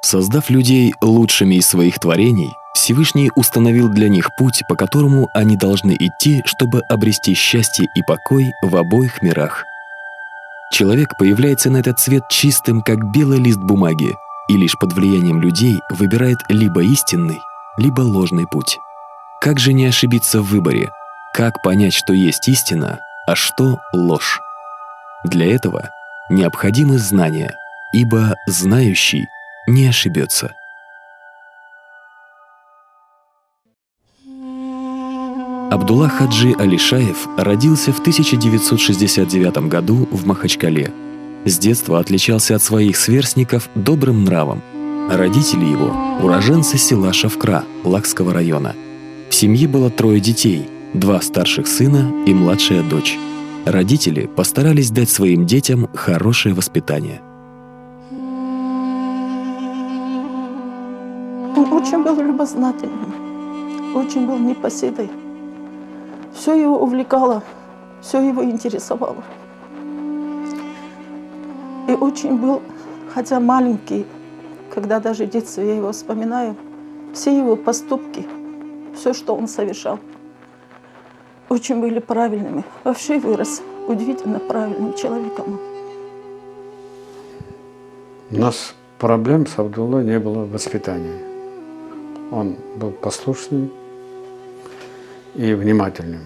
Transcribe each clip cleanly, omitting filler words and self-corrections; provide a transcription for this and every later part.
Создав людей лучшими из своих творений, Всевышний установил для них путь, по которому они должны идти, чтобы обрести счастье и покой в обоих мирах. Человек появляется на этот свет чистым, как белый лист бумаги, и лишь под влиянием людей выбирает либо истинный, либо ложный путь. Как же не ошибиться в выборе? Как понять, что есть истина, а что ложь? Для этого необходимы знания, ибо знающий не ошибется. Абдулла Хаджи Алишаев родился в 1969 году в Махачкале. С детства отличался от своих сверстников добрым нравом. Родители его – уроженцы села Шавкра Лакского района. В семье было 3 детей, 2 старших сына и младшая дочь. Родители постарались дать своим детям хорошее воспитание. Он очень был любознательным, очень был непоседой. Все его увлекало, все его интересовало. И очень был, хотя маленький, когда даже в детстве я его вспоминаю, все его поступки, все, что он совершал, очень были правильными. Вообще вырос удивительно правильным человеком. У нас проблем с Абдуллой не было в воспитании. Он был послушным и внимательным.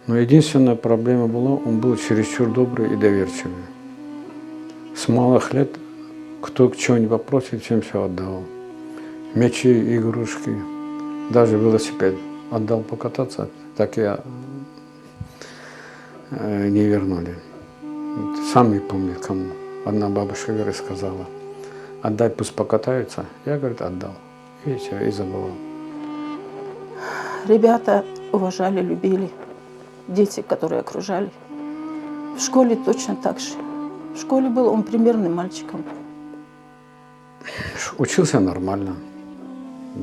Но единственная проблема была, он был чересчур добрый и доверчивый. С малых лет, кто к чему не попросит, всем все отдавал. Мячи, игрушки, даже велосипед отдал покататься, так я не вернули. Сам не помню кому. Одна бабушка, говорит, сказала: отдай, пусть покатаются. Я, говорит, отдал. И все, и забывал. Ребята уважали, любили. Дети, которые окружали. В школе точно так же. В школе был он примерным мальчиком. Учился нормально.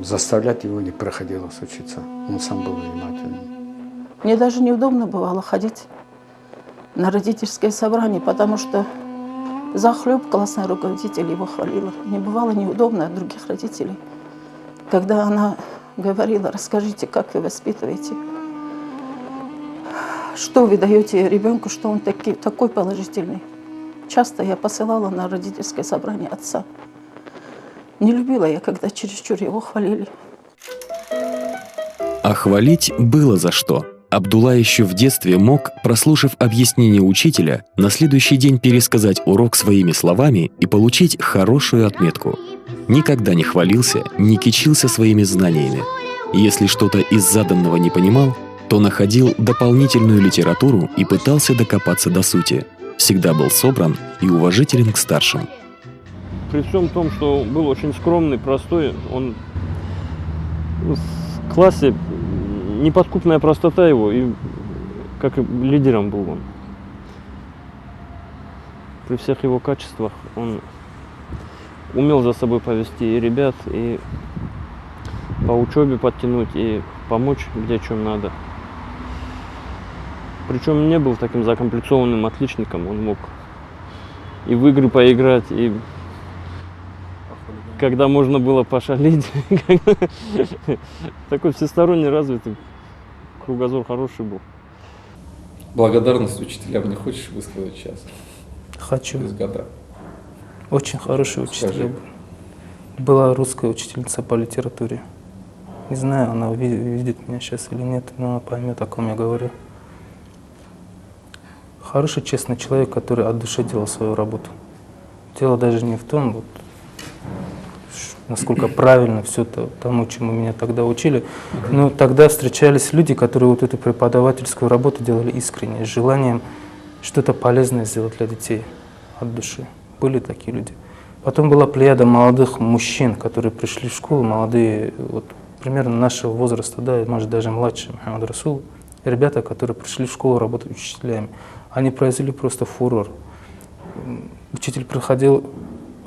Заставлять его не приходилось учиться. Он сам был внимательным. Мне даже неудобно бывало ходить на родительское собрание, потому что захлеб классный руководитель его хвалила. Мне бывало неудобно от других родителей, когда она говорила: расскажите, как вы воспитываете, что вы даете ребенку, что он такой положительный. Часто я посылала на родительское собрание отца. Не любила я, когда чересчур его хвалили. А хвалить было за что. Абдулла еще в детстве мог, прослушав объяснение учителя, на следующий день пересказать урок своими словами и получить хорошую отметку. Никогда не хвалился, не кичился своими знаниями. Если что-то из заданного не понимал, то находил дополнительную литературу и пытался докопаться до сути. Всегда был собран и уважителен к старшим. При всем том, что был очень скромный, простой, он в классе неподкупная простота его, и как и лидером был он. При всех его качествах он умел за собой повести и ребят, и по учебе подтянуть, и помочь где чем надо. Причем не был таким закомплексованным отличником, он мог и в игры поиграть, и когда можно было пошалить. Такой всесторонне развитый, кругозор хороший был. Благодарность учителям не хочешь высказать сейчас? Хочу. Через года. Очень хороший учитель был. Была русская учительница по литературе. Не знаю, она видит меня сейчас или нет, но она поймет, о ком я говорю. Хороший, честный человек, который от души делал свою работу. Дело даже не в том, вот, насколько правильно все тому, чему меня тогда учили. Но тогда встречались люди, которые вот эту преподавательскую работу делали искренне, с желанием что-то полезное сделать для детей от души. Были такие люди. Потом была плеяда молодых мужчин, которые пришли в школу, молодые, вот, примерно нашего возраста, да, может даже младше, Мухаммад Расул. Ребята, которые пришли в школу работать учителями. Они произвели просто фурор. Учитель приходил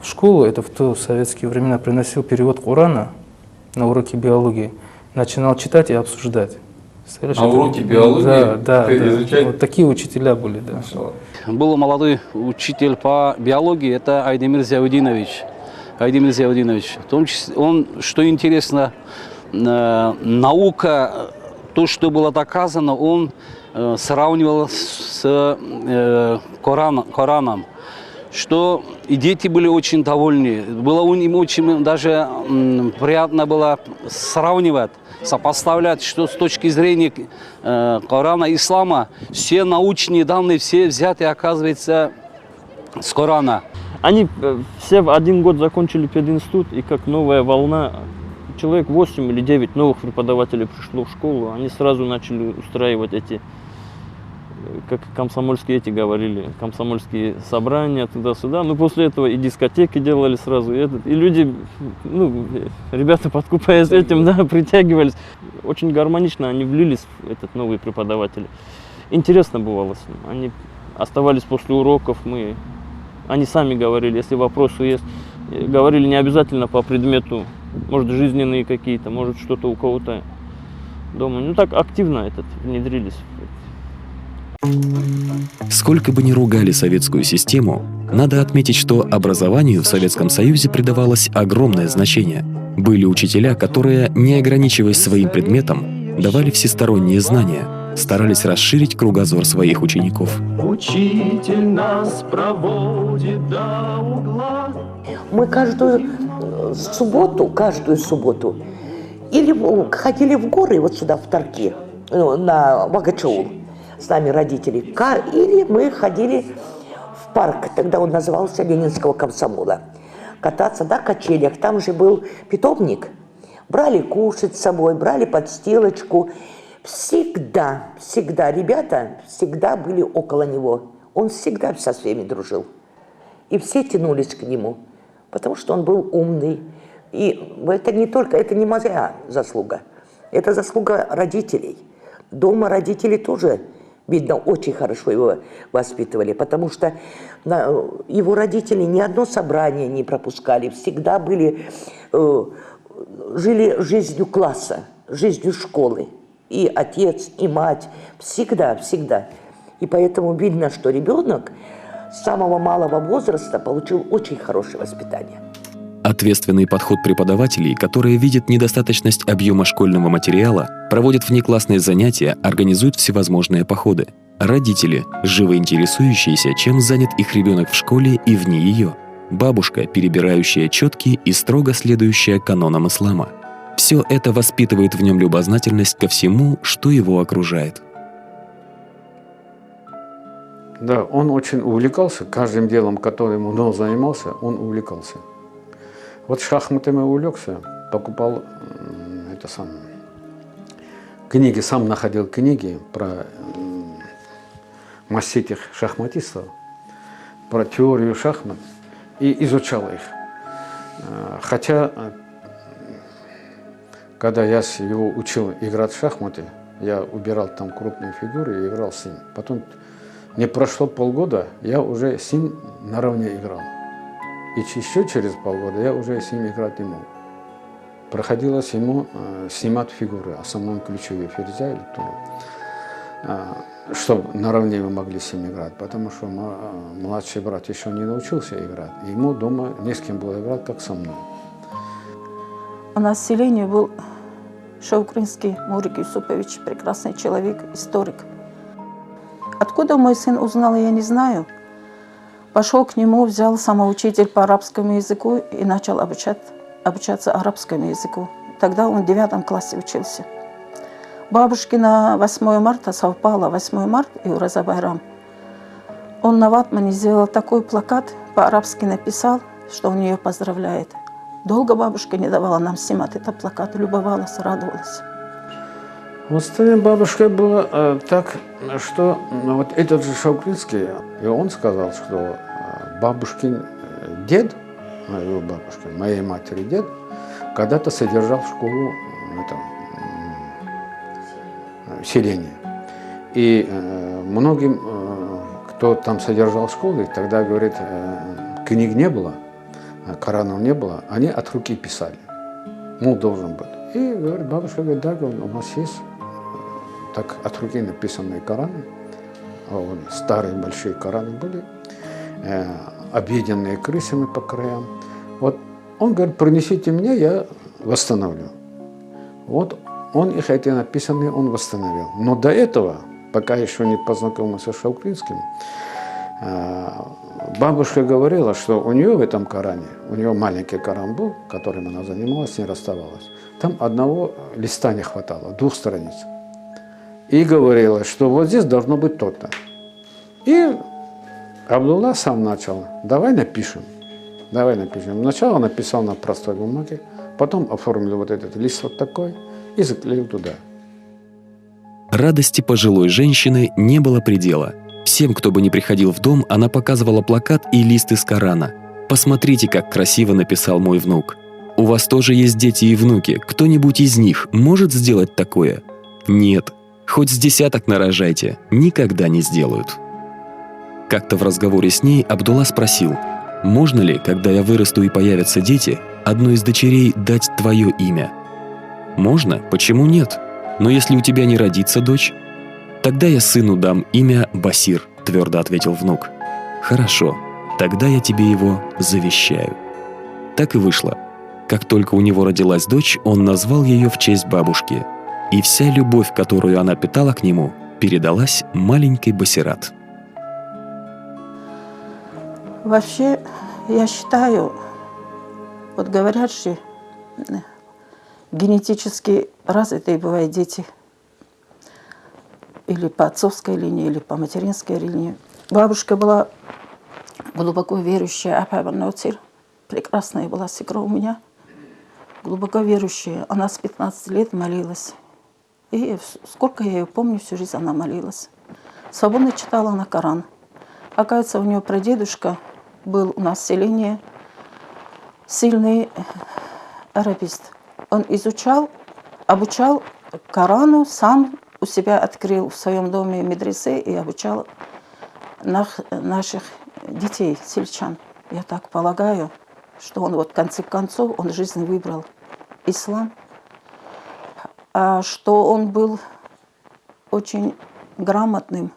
в школу, это в то советские времена, приносил перевод Корана на уроки биологии, начинал читать и обсуждать. А уроки биологии? Да. Вот такие учителя были, да. Был молодой учитель по биологии, это Айдемир Зиаудинович. Хайдим Зиаудинович. В том числе, он, что интересно, наука, то, что было доказано, он сравнивал с Кораном, что и дети были очень довольны. Было им очень даже приятно было сравнивать, сопоставлять, что с точки зрения Корана, ислама, все научные данные, все взяты, оказывается, с Корана. Они все в один год закончили пединститут, и как новая волна, человек 8 или 9 новых преподавателей пришло в школу, они сразу начали устраивать эти, как комсомольские эти говорили, комсомольские собрания туда-сюда. Ну, после этого и дискотеки делали сразу, и люди, ну, ребята, подкупаясь этим, да, притягивались. Очень гармонично они влились в этот новый преподаватель. Интересно бывало с ним. Они оставались после уроков, они сами говорили, если вопросы есть, говорили не обязательно по предмету, может, жизненные какие-то, может, что-то у кого-то дома. Ну, так активно внедрились. Сколько бы ни ругали советскую систему, надо отметить, что образованию в Советском Союзе придавалось огромное значение. Были учителя, которые, не ограничиваясь своим предметом, давали всесторонние знания, старались расширить кругозор своих учеников. Учитель нас проводит до угла. Мы каждую субботу, или ходили в горы, вот сюда, в Тарки, на Вагачаул, с нами родители, или мы ходили в парк, тогда он назывался Ленинского комсомола, кататься на качелях, там же был питомник, брали кушать с собой, брали подстилочку. Всегда ребята всегда были около него. Он всегда со всеми дружил. И все тянулись к нему, потому что он был умный. И это не моя заслуга, это заслуга родителей. Дома родители тоже, видно, очень хорошо его воспитывали, потому что его родители ни одно собрание не пропускали, всегда жили жизнью класса, жизнью школы. И отец, и мать, всегда. И поэтому видно, что ребенок с самого малого возраста получил очень хорошее воспитание. Ответственный подход преподавателей, которые видят недостаточность объема школьного материала, проводят внеклассные занятия, организуют всевозможные походы. Родители, живо интересующиеся, чем занят их ребенок в школе и вне ее. Бабушка, перебирающая четки и строго следующая канонам ислама. Все это воспитывает в нем любознательность ко всему, что его окружает. Да, он очень увлекался, каждым делом, которым он занимался, он увлекался. Вот шахматами увлекся, покупал книги, сам находил книги про маститых шахматистов, про теорию шахмат и изучал их. Хотя, когда я его учил играть в шахматы, я убирал там крупные фигуры и играл с ним. Потом не прошло полгода, я уже с ним наравне играл. И еще через полгода я уже с ним играть не мог. Приходилось ему снимать фигуры, основном ключевые ферзя или то, чтобы наравне мы могли с ним играть, потому что младший брат еще не научился играть. Ему дома не с кем было играть, как со мной. У нас в селении был Шаукринский Мурик Юсупович, прекрасный человек, историк. Откуда мой сын узнал, я не знаю. Пошел к нему, взял самоучитель по арабскому языку и начал обучаться арабскому языку. Тогда он в 9 классе учился. Бабушке на 8 марта совпало 8 марта и Ураза Байрам. Он на ватмане сделал такой плакат, по-арабски написал, что он ее поздравляет. Долго бабушка не давала нам снимать этот плакат, любовалась, радовалась. Вот с той бабушкой было так, что вот этот же Шаукринский, и он сказал, что бабушкин дед, его бабушка, моей матери дед, когда-то содержал школу в селении. И многим, кто там содержал школы, тогда, говорит, книг не было, Коранов не было, они от руки писали. Ну, должен быть. И говорит, бабушка говорит, да, у нас есть так от руки написанные Кораны, старые большие Кораны были, объеденные крысами по краям. Вот Он говорит, принесите мне, я восстановлю. Вот он их эти написанные он восстановил. Но до этого, пока еще не познакомился с Шаукринским, бабушка говорила, что у нее в этом Коране, у нее маленький Коран был, которым она занималась, не расставалась. Там одного листа не хватало, 2 страниц. И говорила, что вот здесь должно быть то-то. И Абдулла сам начал, давай напишем. Сначала написал на простой бумаге, потом оформил вот этот лист вот такой и заклеил туда. Радости пожилой женщины не было предела. Всем, кто бы ни приходил в дом, она показывала плакат и лист из Корана. «Посмотрите, как красиво написал мой внук. У вас тоже есть дети и внуки. Кто-нибудь из них может сделать такое?» Нет. Хоть с десяток нарожайте, никогда не сделают. Как-то в разговоре с ней Абдулла спросил, «Можно ли, когда я вырасту и появятся дети, одной из дочерей дать твое имя?» «Можно, почему нет? Но если у тебя не родится дочь...» «Тогда я сыну дам имя Басир», — твердо ответил внук. «Хорошо, тогда я тебе его завещаю». Так и вышло. Как только у него родилась дочь, он назвал ее в честь бабушки. И вся любовь, которую она питала к нему, передалась маленькой Басират. Вообще, я считаю, вот говорят же, генетически развитые бывают дети. Или по отцовской линии, или по материнской линии. Бабушка была глубоко верующая, прекрасная была свекровь у меня, глубоко верующая. Она с 15 лет молилась. И сколько я ее помню, всю жизнь она молилась. Свободно читала она Коран. Оказывается, у нее прадедушка был у нас в селении сильный арабист. Он изучал, обучал Корану, сам у себя открыл в своем доме медресе и обучал наших детей, сельчан. Я так полагаю, что он вот в конце концов, он жизнь выбрал ислам. А что он был очень грамотным,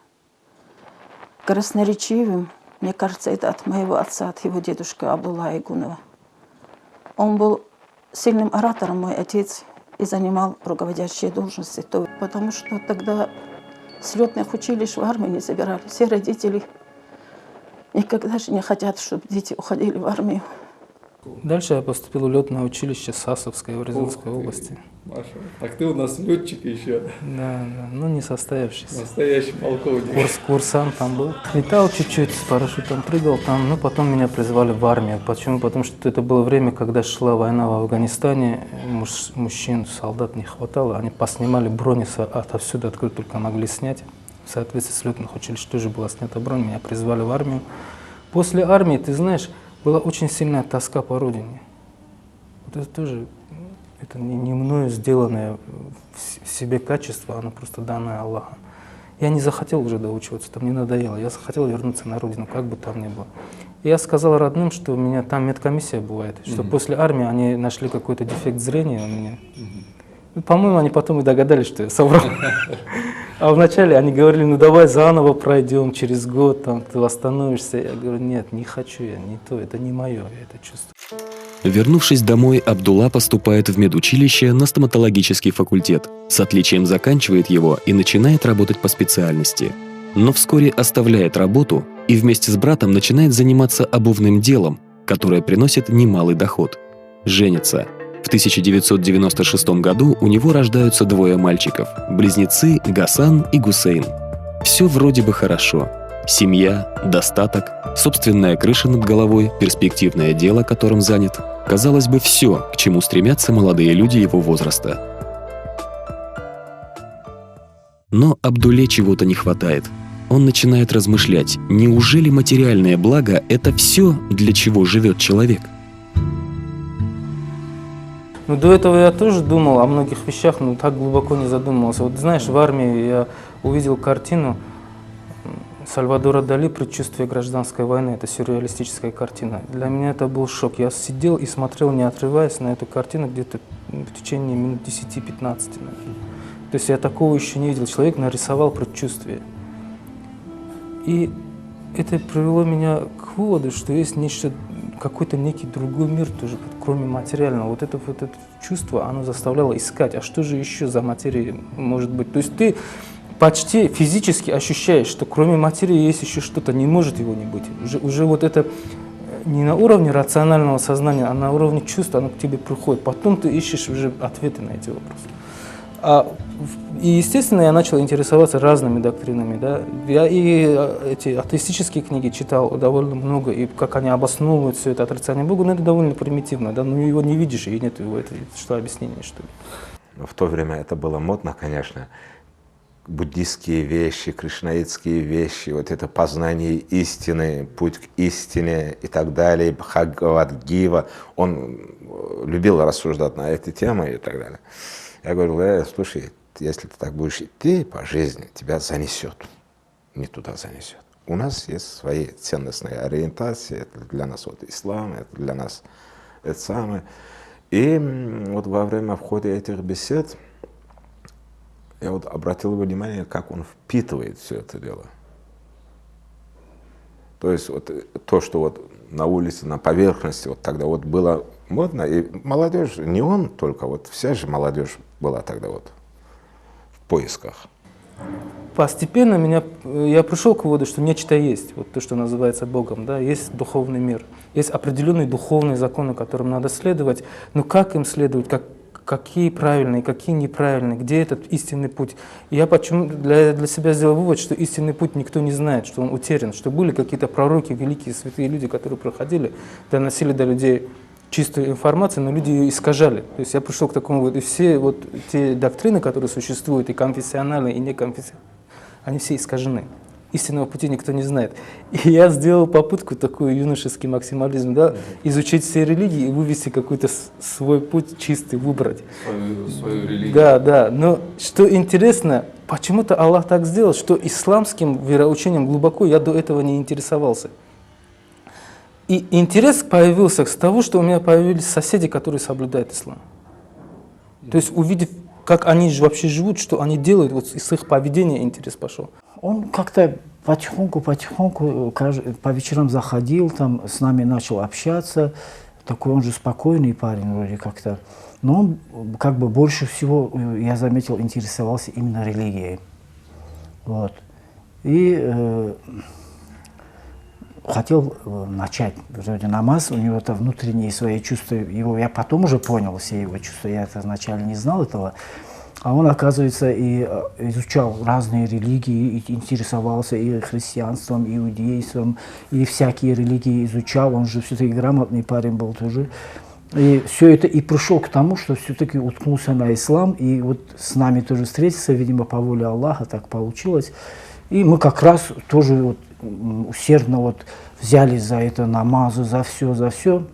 красноречивым, мне кажется, это от моего отца, от его дедушки Абдулла Айгунова. Он был сильным оратором, мой отец, и занимал руководящие должности. Потому что тогда с летных училищ в армию не забирали. Все родители никогда же не хотят, чтобы дети уходили в армию. Дальше я поступил в летное училище Сасовское в Рязанской области. Маша, так ты у нас летчик еще. Да, ну не состоявшийся. Настоящий полковник. Курсант там был. Летал чуть-чуть, с парашютом прыгал там, но потом меня призвали в армию. Почему? Потому что это было время, когда шла война в Афганистане, мужчин, солдат не хватало, они поснимали брони отовсюду, откуда только могли снять. В соответствии с летных училищ тоже была снята бронь, меня призвали в армию. После армии, ты знаешь, была очень сильная тоска по родине. Вот это тоже, это не мною сделанное в себе качество, оно просто данное Аллахом. Я не захотел уже доучиваться, там мне надоело. Я захотел вернуться на родину, как бы там ни было. И я сказал родным, что у меня там медкомиссия бывает, что после армии они нашли какой-то дефект зрения у меня. Ну, по-моему, они потом и догадались, что я соврал. А вначале они говорили, ну давай заново пройдем, через год там, ты восстановишься. Я говорю, нет, не хочу я, не то, это не мое, я это чувствую. Вернувшись домой, Абдулла поступает в медучилище на стоматологический факультет. С отличием заканчивает его и начинает работать по специальности. Но вскоре оставляет работу и вместе с братом начинает заниматься обувным делом, которое приносит немалый доход. Женится. В 1996 году у него рождаются 2 мальчиков – близнецы Гасан и Гусейн. Все вроде бы хорошо. Семья, достаток, собственная крыша над головой, перспективное дело, которым занят. Казалось бы, все, к чему стремятся молодые люди его возраста. Но Абдулле чего-то не хватает. Он начинает размышлять, неужели материальное благо – это все, для чего живет человек? Ну, до этого я тоже думал о многих вещах, но так глубоко не задумывался. Вот знаешь, в армии я увидел картину Сальвадора Дали «Предчувствие гражданской войны». Это сюрреалистическая картина. Для меня это был шок. Я сидел и смотрел, не отрываясь, на эту картину где-то в течение минут 10-15. То есть я такого еще не видел. Человек нарисовал предчувствие. И это привело меня к выводу, что есть нечто, какой-то некий другой мир тоже под кроме материального. Вот это чувство, оно заставляло искать, а что же еще за материя может быть. То есть ты почти физически ощущаешь, что кроме материи есть еще что-то, не может его не быть. Уже вот это не на уровне рационального сознания, а на уровне чувств, оно к тебе приходит. Потом ты ищешь уже ответы на эти вопросы. И, естественно, я начал интересоваться разными доктринами. Да. Я и эти атеистические книги читал довольно много, и как они обосновывают все это отрицание Бога, ну это довольно примитивно, да, но его не видишь, и нет его, это что объяснение, что ли. В то время это было модно, конечно. Буддистские вещи, кришнаитские вещи, вот это познание истины, путь к истине и так далее, Бхагавад-гита, он любил рассуждать на эти темы и так далее. Я говорил, слушай, если ты так будешь идти по жизни, тебя занесет, не туда занесет. У нас есть свои ценностные ориентации, это для нас вот ислам, это для нас это самое. И вот во время входа этих бесед я вот обратил внимание, как он впитывает все это дело. То есть вот то, что вот на улице, на поверхности вот тогда вот было модно, и молодежь, не он только, вот вся же молодежь была тогда вот в поисках. Постепенно я пришел к выводу, что нечто есть, вот то, что называется Богом, да, есть духовный мир, есть определенные духовные законы, которым надо следовать, но как им следовать, какие правильные, какие неправильные, где этот истинный путь. И я для себя сделал вывод, что истинный путь никто не знает, что он утерян, что были какие-то пророки, великие святые люди, которые проходили, доносили до людей чистую информацию, но люди ее искажали. То есть я пришел к такому выводу, и все вот те доктрины, которые существуют, и конфессиональные, и неконфессиональные, они все искажены. Истинного пути никто не знает. И я сделал попытку, такой юношеский максимализм, да, изучить все религии и вывести какой-то свой путь чистый, выбрать. Свою религию. Да. Но что интересно, почему-то Аллах так сделал, что исламским вероучением глубоко я до этого не интересовался. И интерес появился с того, что у меня появились соседи, которые соблюдают ислам. То есть увидев, как они вообще живут, что они делают, вот из их поведения интерес пошел. Он как-то потихоньку по вечерам заходил, там с нами начал общаться. Такой он же спокойный парень вроде как-то. Но он как бы больше всего, я заметил, интересовался именно религией. Вот. И хотел начать вроде намаз, у него-то внутренние свои чувства, я потом уже понял все его чувства, я это вначале не знал этого. А он, оказывается, и изучал разные религии, и интересовался и христианством, и иудейством, и всякие религии изучал. Он же все-таки грамотный парень был тоже. И все это и пришел к тому, что все-таки уткнулся на ислам, и вот с нами тоже встретился, видимо, по воле Аллаха так получилось. И мы как раз тоже вот усердно вот взялись за это намазы, за все.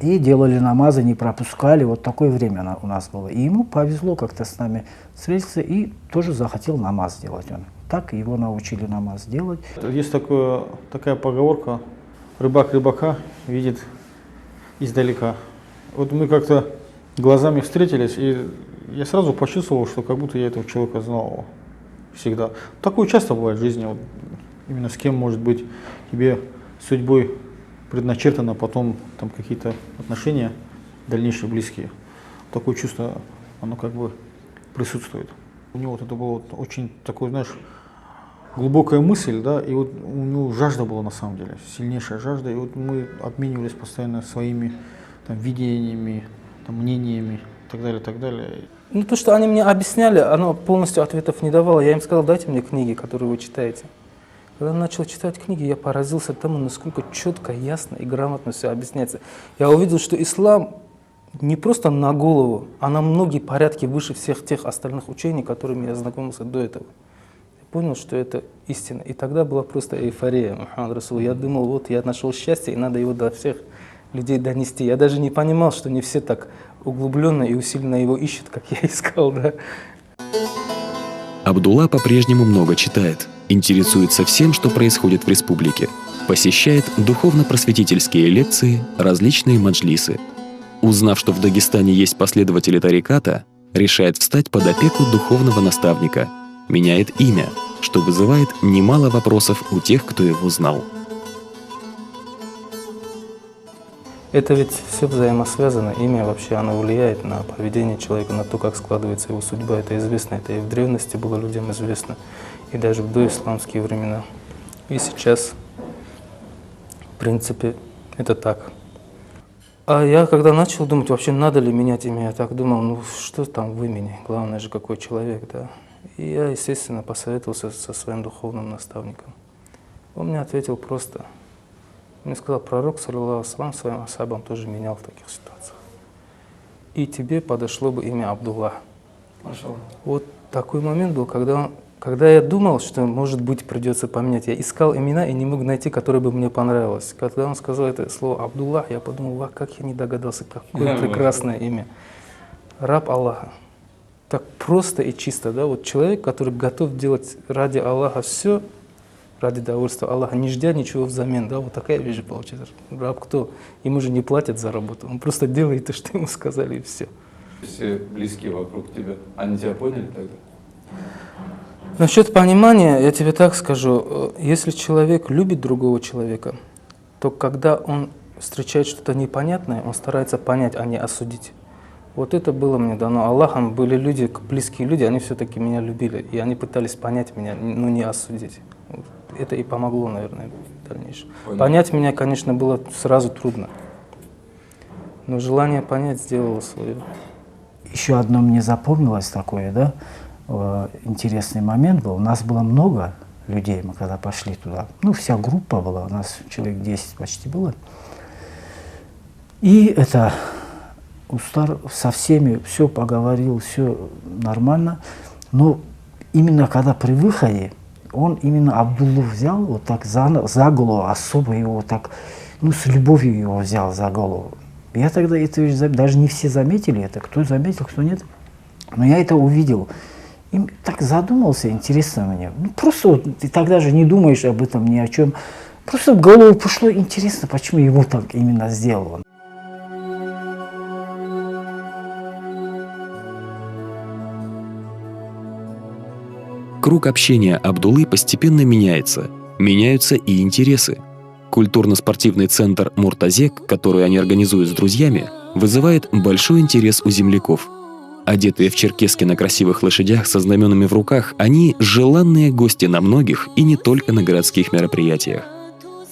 И делали намазы, не пропускали. Вот такое время у нас было. И ему повезло, как-то с нами встретился и тоже захотел намаз делать он. Так его научили намаз делать. Есть такая поговорка: рыбак рыбака видит издалека. Вот мы как-то глазами встретились, и я сразу почувствовал, что как будто я этого человека знал всегда. Такое часто бывает в жизни. Вот именно с кем, может быть, тебе судьбой предначертано потом там какие-то отношения дальнейшие близкие. Такое чувство, оно как бы присутствует. У него вот это было вот очень такое, знаешь, глубокая мысль, да, и вот у него жажда была на самом деле, сильнейшая жажда, и вот мы обменивались постоянно своими там видениями, там, мнениями и так далее, и так далее. Ну то, что они мне объясняли, оно полностью ответов не давало. Я им сказал, дайте мне книги, которые вы читаете. Когда я начал читать книги, я поразился тому, насколько четко, ясно и грамотно все объясняется. Я увидел, что ислам не просто на голову, а на многие порядки выше всех тех остальных учений, которыми я знакомился до этого. Я понял, что это истина. И тогда была просто эйфория. Мухаммад Расул. Я думал, вот я нашел счастье, и надо его до всех людей донести. Я даже не понимал, что не все так углубленно и усиленно его ищут, как я искал. Да. Абдулла по-прежнему много читает, интересуется всем, что происходит в республике, посещает духовно-просветительские лекции, различные маджлисы. Узнав, что в Дагестане есть последователи тариката, решает встать под опеку духовного наставника, меняет имя, что вызывает немало вопросов у тех, кто его знал. Это ведь все взаимосвязано. Имя вообще, оно влияет на поведение человека, на то, как складывается его судьба. Это известно. Это и в древности было людям известно, и даже в доисламские времена. И сейчас, в принципе, это так. А я когда начал думать, вообще надо ли менять имя, я так думал, ну что там в имени, главное же какой человек, да. И я, естественно, посоветовался со своим духовным наставником. Он мне ответил просто. Мне сказал, пророк, саллаллаху алейхи ва саллям, своим асхабам тоже менял в таких ситуациях. И тебе подошло бы имя Абдуллах. Вот такой момент был, когда я думал, что, может быть, придется поменять. Я искал имена и не мог найти, которое бы мне понравилось. Когда он сказал это слово Абдуллах, я подумал, вах, как я не догадался, какое прекрасное имя. Раб Аллаха. Так просто и чисто, да? Вот человек, который готов делать ради Аллаха все, ради довольства Аллаха, не ждя ничего взамен, да, вот такая вещь получается. Раб кто? Ему же не платят за работу, он просто делает то, что ему сказали, и все. Все близкие вокруг тебя, они тебя поняли тогда? Насчет понимания, я тебе так скажу, если человек любит другого человека, то когда он встречает что-то непонятное, он старается понять, а не осудить. Вот это было мне дано Аллахом, были люди, близкие люди, они все-таки меня любили, и они пытались понять меня, но не осудить. Это и помогло, наверное, в дальнейшем. Понять меня, конечно, было сразу трудно, но желание понять сделало свое. Еще одно мне запомнилось такое, да, интересный момент был. У нас было много людей, мы когда пошли туда, ну, вся группа была, у нас человек 10 почти было. И это Устар со всеми все поговорил, все нормально, но именно когда при выходе, он именно Абдуллу взял, вот так за голову, особо его так, ну, с любовью его взял за голову. Я тогда это даже не все заметили это, кто заметил, кто нет. Но я это увидел. И так задумался, интересно мне. Ну, просто вот, ты тогда же не думаешь об этом ни о чем. Просто в голову пришло интересно, почему его так именно сделал. Круг общения Абдуллы постепенно меняется. Меняются и интересы. Культурно-спортивный центр «Муртазек», который они организуют с друзьями, вызывает большой интерес у земляков. Одетые в черкески на красивых лошадях со знаменами в руках, они – желанные гости на многих и не только на городских мероприятиях.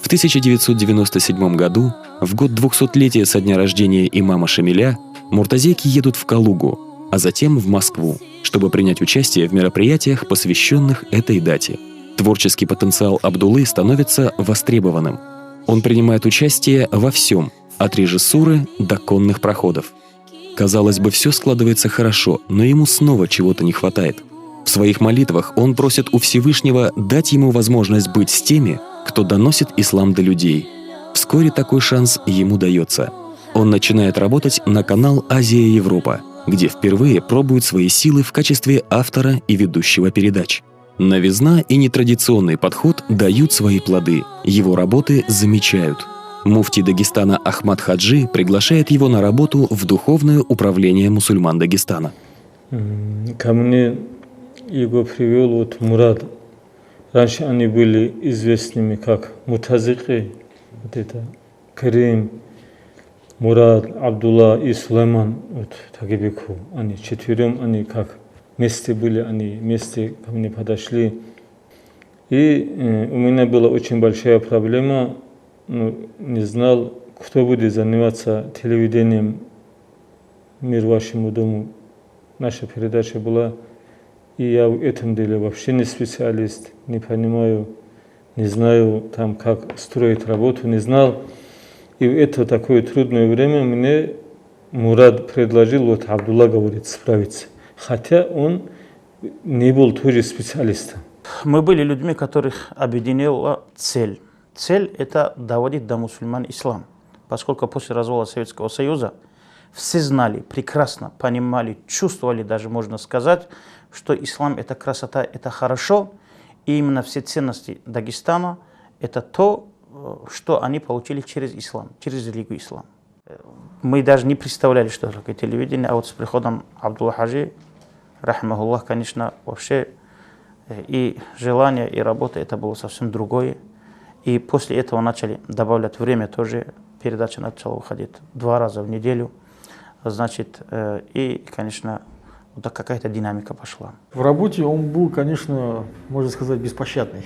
В 1997 году, в год 200-летия со дня рождения имама Шамиля, муртазеки едут в Калугу, а затем в Москву, чтобы принять участие в мероприятиях, посвященных этой дате. Творческий потенциал Абдуллы становится востребованным. Он принимает участие во всем, от режиссуры до конных проходов. Казалось бы, все складывается хорошо, но ему снова чего-то не хватает. В своих молитвах он просит у Всевышнего дать ему возможность быть с теми, кто доносит ислам до людей. Вскоре такой шанс ему дается. Он начинает работать на канал «Азия-Европа», где впервые пробует свои силы в качестве автора и ведущего передач. Новизна и нетрадиционный подход дают свои плоды, его работы замечают. Муфти Дагестана Ахмад Хаджи приглашает его на работу в Духовное управление мусульман Дагестана. Ко мне его привел вот Мурад. Раньше они были известными как Муртазеки, вот это Карим, Мурад, Абдулла и Сулейман, вот Тагибеку. Они четвером, они как вместе были, они вместе ко мне подошли. И у меня была очень большая проблема, не знал, кто будет заниматься телевидением «Мир вашему дому». Наша передача была, и я в этом деле вообще не специалист, не понимаю, не знаю там, как строить работу, не знал. И в это такое трудное время мне Мурад предложил, вот Абдулла говорит, справиться. Хотя он не был тоже специалистом. Мы были людьми, которых объединила цель. Цель – это доводить до мусульман ислам. Поскольку после развала Советского Союза все знали, прекрасно понимали, чувствовали даже, можно сказать, что ислам – это красота, это хорошо. И именно все ценности Дагестана – это то, что они получили через ислам, через религию ислам. Мы даже не представляли, что такое телевидение, а вот с приходом Абдулла Хаджи, рахмахуллах, конечно, вообще и желание, и работа – это было совсем другое. И после этого начали добавлять время тоже, передача начала выходить 2 раза в неделю. Значит, и, конечно, вот так какая-то динамика пошла. В работе он был, конечно, можно сказать, беспощадный.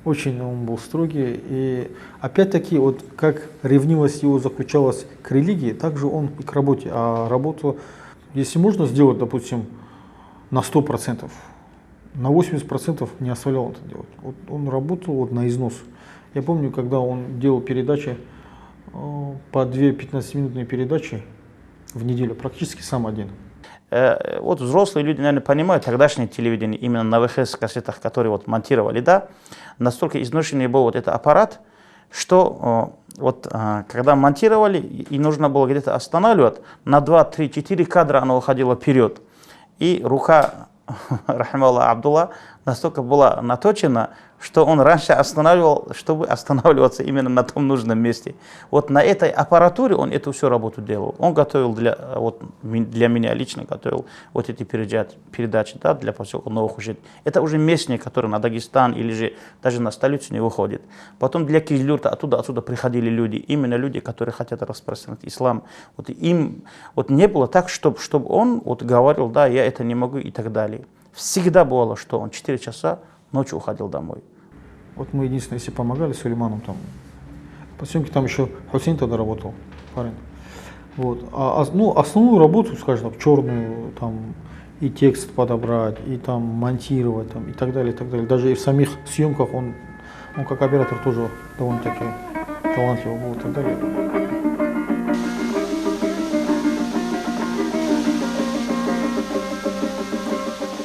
Очень он был строгий. И опять-таки, вот как ревнивость его заключалась к религии, так же он и к работе. А работу, если можно сделать, допустим, на 100%, на 80% не оставлял это делать. Вот он работал вот на износ. Я помню, когда он делал передачи, по 2 15-минутные передачи в неделю, практически сам один. Вот взрослые люди, наверное, понимают тогдашнее телевидение, именно на ВХС-кассетах, которые вот монтировали, да, настолько изношенный был вот этот аппарат, что вот когда монтировали и нужно было где-то останавливать, на 2, 3, 4 кадра оно уходило вперед. И рука, рахималлах Абдулла, настолько была наточена, что он раньше останавливал, чтобы останавливаться именно на том нужном месте. Вот на этой аппаратуре он эту всю работу делал. Он готовил для меня лично, готовил вот эти передачи, да, для поселка Новых Ужит. Это уже местные, которые на Дагестан или же даже на столицу не выходят. Потом для Кизлюрта отсюда приходили люди, именно люди, которые хотят распространить ислам. Вот им вот не было так, чтобы он вот говорил, да, я это не могу и так далее. Всегда бывало, что он 4 часа ночью уходил домой. Вот мы единственное, если помогали Сулейману, там, по съемке там еще Хусейн тогда работал, парень. Вот. Ну, основную работу, скажем так, черную, там, и текст подобрать, и там монтировать, там, и так далее, и так далее. Даже и в самих съемках он как оператор тоже довольно-таки талантливый был, и так далее.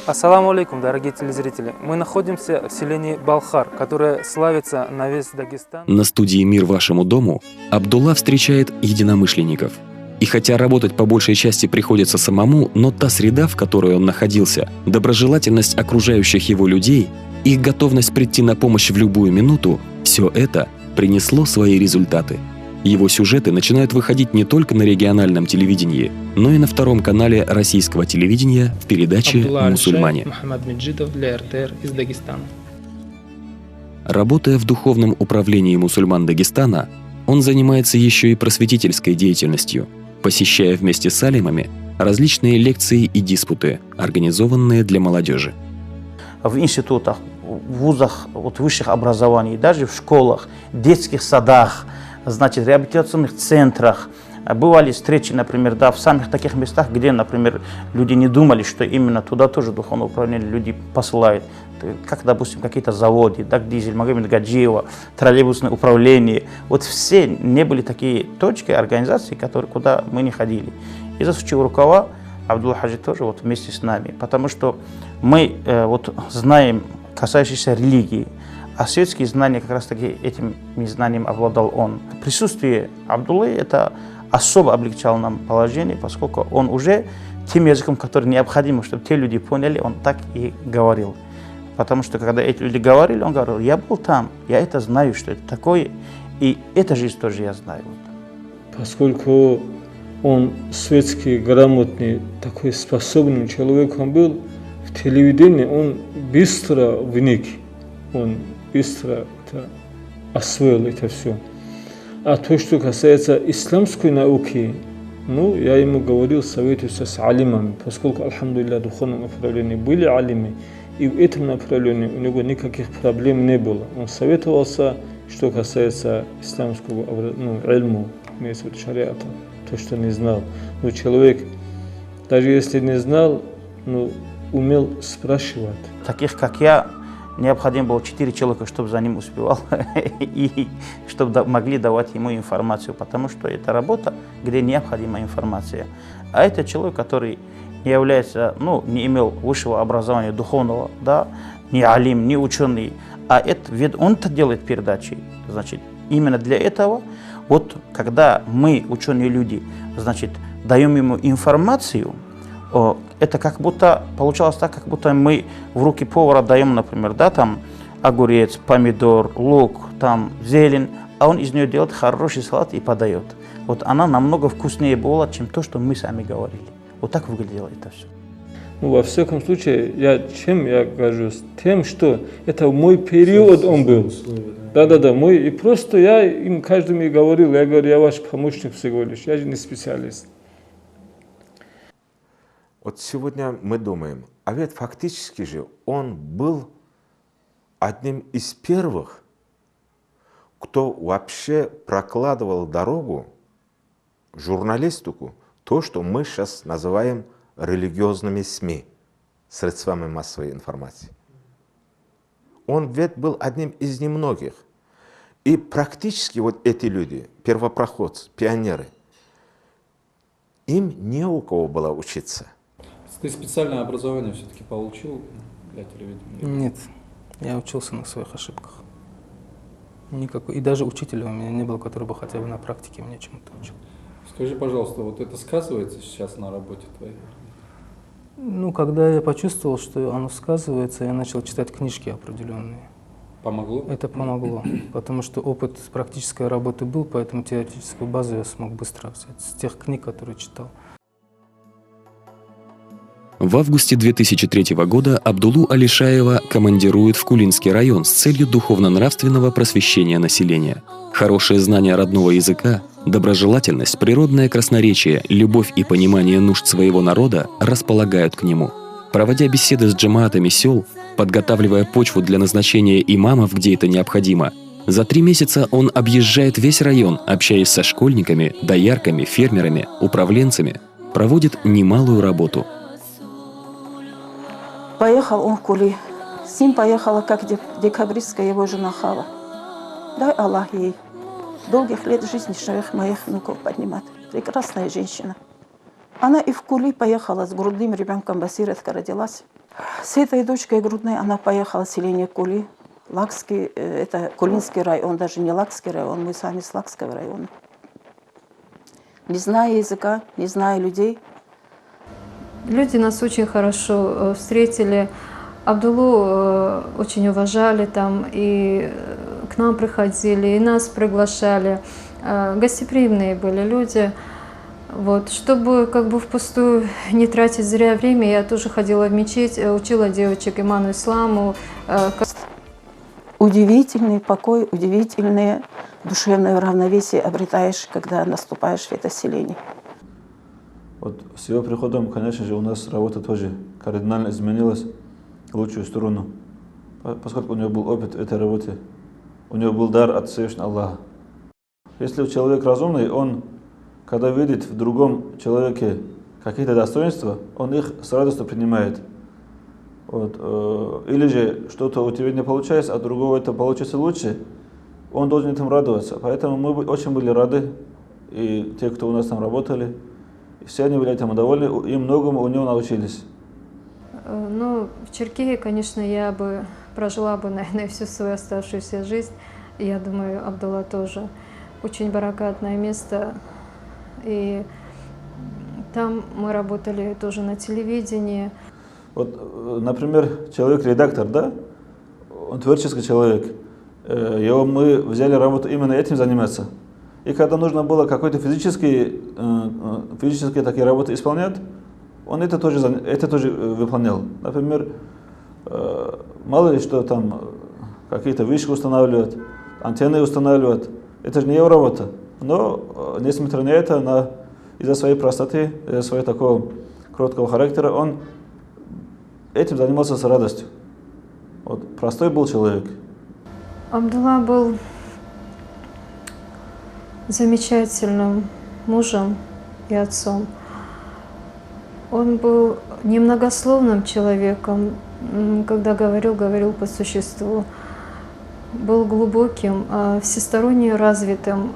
Ассаламу алейкум, дорогие телезрители. Мы находимся в селении Балхар, которое славится на весь Дагестан. На студии «Мир вашему дому» Абдулла встречает единомышленников. И хотя работать по большей части приходится самому, но та среда, в которой он находился, доброжелательность окружающих его людей, их готовность прийти на помощь в любую минуту – все это принесло свои результаты. Его сюжеты начинают выходить не только на региональном телевидении, но и на 2-м канале российского телевидения в передаче «Мусульмане». Для РТР из Дагестана. Работая в духовном управлении мусульман Дагестана, он занимается еще и просветительской деятельностью, посещая вместе с алимами различные лекции и диспуты, организованные для молодежи. В институтах, в вузах вот, высших образований, даже в школах, детских садах, значит, реабилитационных центрах. Бывали встречи, например, да, в самых таких местах, где, например, люди не думали, что именно туда тоже духовное управление люди посылают. Как, допустим, какие-то заводы, да, Дизель, Магомед Гаджиева, троллейбусное управление. Вот все не были такие точки, организации, куда мы не ходили. И засучив рукава, Абдулла Хаджи тоже вот вместе с нами, потому что мы вот знаем, касающиеся религии, а светские знания как раз таки этим знанием обладал он. Присутствие Абдуллы это особо облегчало нам положение, поскольку он уже тем языком, который необходимо, чтобы те люди поняли, он так и говорил. Потому что когда эти люди говорили, он говорил, я был там, я это знаю, что это такое, и эту жизнь тоже я знаю. Поскольку он светский, грамотный, такой способный человек он был, в телевидении он быстро вник, он быстро освоил это все. А то, что касается исламской науки, ну, я ему говорил, советуйся с алимами, поскольку, альхамдулилля, в духовном направлении были алимы, и в этом направлении у него никаких проблем не было. Он советовался, что касается исламского ильму, шариата, то, что не знал. Но человек, даже если не знал, но умел спрашивать. Таких, как я, необходимо было 4 человека, чтобы за ним успевал, и чтобы могли давать ему информацию, потому что это работа, где необходима информация. А это человек, который не является, ну, не имел высшего образования духовного, да, не алим, не ученый, а это, ведь он-то делает передачи. Значит, именно для этого, вот когда мы, ученые люди, значит, даем ему информацию, это как будто получалось так, как будто мы в руки повара даем, например, да, там огурец, помидор, лук, там зелень, а он из нее делает хороший салат и подает. Вот она намного вкуснее была, чем то, что мы сами говорили. Вот так выглядело это все. Ну, во всяком случае, чем я горжусь? Тем, что это мой период он был. Да, мой. И просто я им каждому и говорил, я говорю, я ваш помощник всего лишь, я же не специалист. Вот сегодня мы думаем, а ведь фактически же он был одним из первых, кто вообще прокладывал дорогу в журналистику, то, что мы сейчас называем религиозными СМИ, средствами массовой информации. Он ведь был одним из немногих. И практически вот эти люди, первопроходцы, пионеры, им не у кого было учиться. Ты специальное образование все-таки получил для телевидения? Нет, я учился на своих ошибках. Никакой. И даже учителя у меня не было, который бы хотя бы на практике меня чему-то учил. Скажи, пожалуйста, вот это сказывается сейчас на работе твоей? Ну, когда я почувствовал, что оно сказывается, я начал читать книжки определенные. Помогло? Это помогло, потому что опыт практической работы был, поэтому теоретическую базу я смог быстро взять с тех книг, которые читал. В августе 2003 года Абдуллу Алишаева командируют в Кулинский район с целью духовно-нравственного просвещения населения. Хорошее знание родного языка, доброжелательность, природное красноречие, любовь и понимание нужд своего народа располагают к нему. Проводя беседы с джамаатами сел, подготавливая почву для назначения имамов, где это необходимо, за 3 месяца он объезжает весь район, общаясь со школьниками, доярками, фермерами, управленцами, проводит немалую работу. Поехал он в Кули. С ним поехала как декабристка его жена Хава. Дай Аллах ей долгих лет жизни живых моих внуков поднимать. Прекрасная женщина. Она и в Кули поехала с грудным ребенком, Басиретка родилась. С этой дочкой грудной она поехала в селение Кули. Лакский, это Кулинский район, даже не Лакский район, мы сами с Лакского района. Не зная языка, не зная людей. Люди нас очень хорошо встретили. Абдуллу очень уважали там, и к нам приходили, и нас приглашали. Гостеприимные были люди. Вот. Чтобы как бы впустую не тратить зря время, я тоже ходила в мечеть, учила девочек иману исламу. Удивительный покой, удивительное душевное равновесие обретаешь, когда наступаешь в это селение. Вот с его приходом, конечно же, у нас работа тоже кардинально изменилась в лучшую сторону, поскольку у него был опыт в этой работе, у него был дар от Всевышнего Аллаха. Если человек разумный, он, когда видит в другом человеке какие-то достоинства, он их с радостью принимает. Вот. Или же что-то у тебя не получается, а другого это получится лучше, он должен этому радоваться. Поэтому мы очень были рады, и те, кто у нас там работали, все они были этому довольны, и многому у него научились. Ну, в Черкигии, конечно, я бы прожила бы, наверное, всю свою оставшуюся жизнь. Я думаю, Абдулла тоже. Очень баракатное место. И там мы работали тоже на телевидении. Вот, например, человек-редактор, да? Он творческий человек. Его мы взяли работу именно этим заниматься. И когда нужно было какой-то физические такие работы исполнять, он это тоже выполнял. Например, мало ли что там, какие-то вышки устанавливать, антенны устанавливать. Это же не его работа. Но, несмотря на это, из-за своей простоты, из-за своего такого кроткого характера, он этим занимался с радостью. Вот, простой был человек. Абдулла был замечательным мужем и отцом. Он был немногословным человеком, когда говорил по существу. Был глубоким, всесторонне развитым,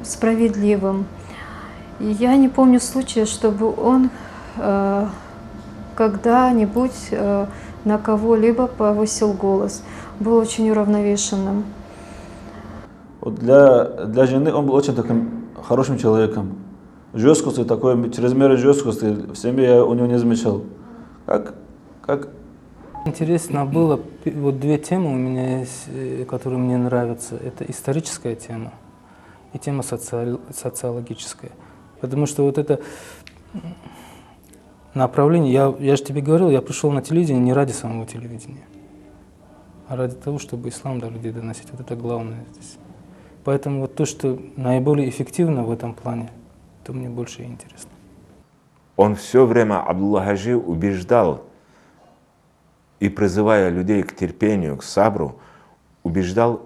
справедливым. И я не помню случая, чтобы он когда-нибудь на кого-либо повысил голос. Был очень уравновешенным. Вот для жены он был очень таким хорошим человеком. Жесткости, такой чрезмерной жесткости в семье я у него не замечал. Как? Интересно было, вот 2 темы у меня есть, которые мне нравятся. Это историческая тема и тема социологическая. Потому что вот это направление. Я же тебе говорил, я пришел на телевидение не ради самого телевидения, а ради того, чтобы ислам до людей доносить. Вот это главное здесь. Поэтому вот то, что наиболее эффективно в этом плане, то мне больше интересно. Он все время, Абдулла Хаджи, убеждал и призывая людей к терпению, к сабру, убеждал